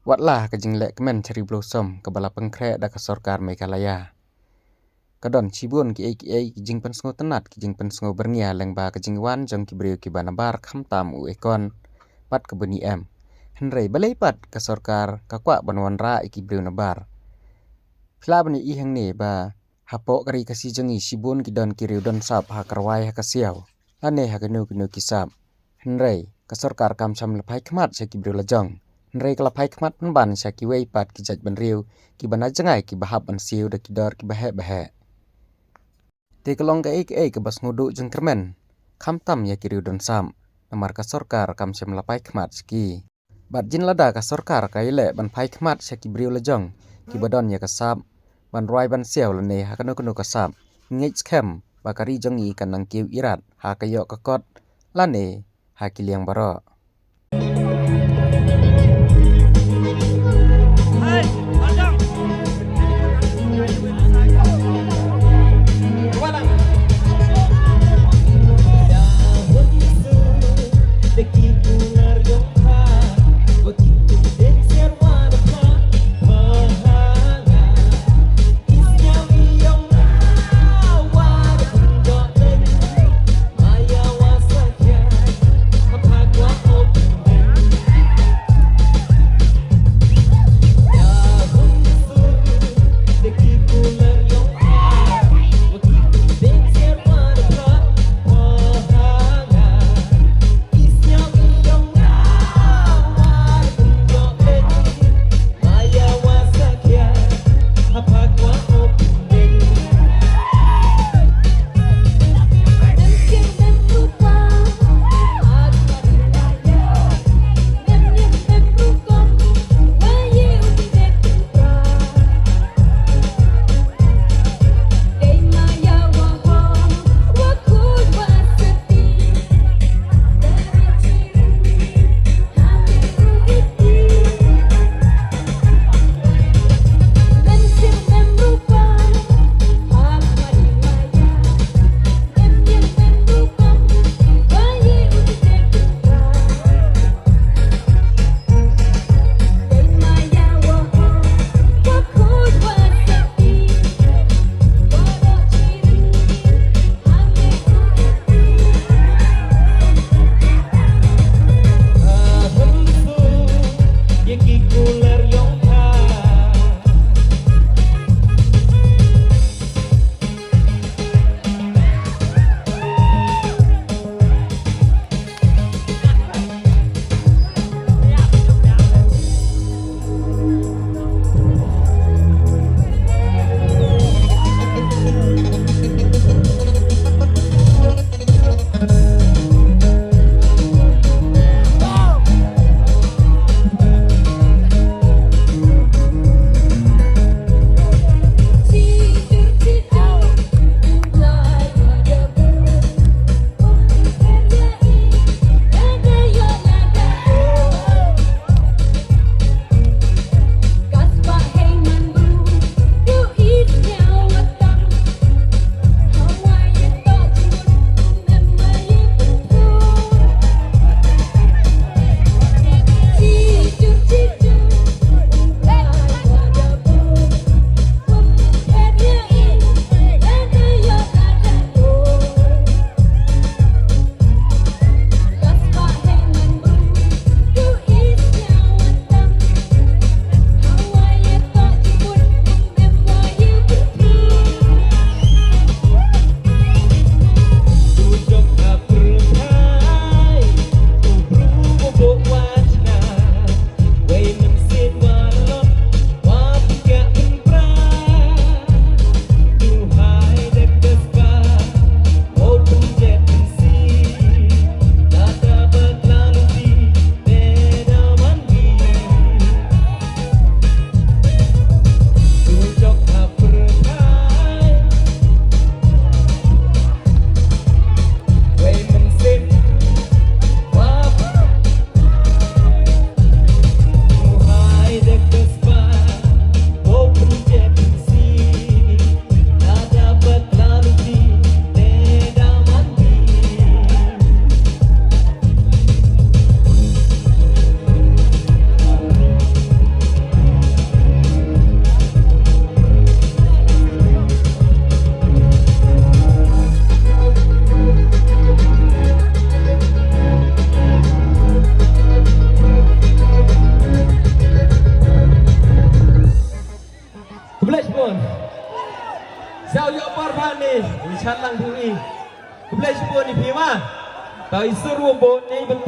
Watlah kajinglek kemen cherry blossom kebala pengkrek da kesorkar Meghalaya. Kadon cibun ki kijing pensngo tenat kijing pensngo bernia lengba kajingwan jong kibriu kibanabar khamtam u ekon pat kebeni em. Henrei balai pat kesorkar kakwa banwan ra ikibriu nabar. Pila bani iheng ne ba hapok kari kasi jengi cibun kidon kiriu don sap ha karwai ha kasiau. Lane ha kenu kisap. Henrei kesorkar kam sam lepai kemat sa kibriu lajong. Henrei kelapai kemat penban sa kiwei pat kijaj benriu kibana jengai kibahap ban siu da kidor kibahe-bahe. Te kelong ke bas nguduk jeng kermen. Kam tam ya kiriu don sam. Namar kesorkar kam sam lepai kemat ski. Bat jin lada kesorkar kaile ban pai kemat sa kibriu lajong. Kibadon ya kesap. Ban ruai ban siau lene ha kenu kesap. Ngej skem bakari jongi kanang kiu irat ha kayok kekot. Lane ha kiliang barok. Sao yo por ni chat lang thui. Kublai sepuluh ni phima. Tai suruh bo ni bentar.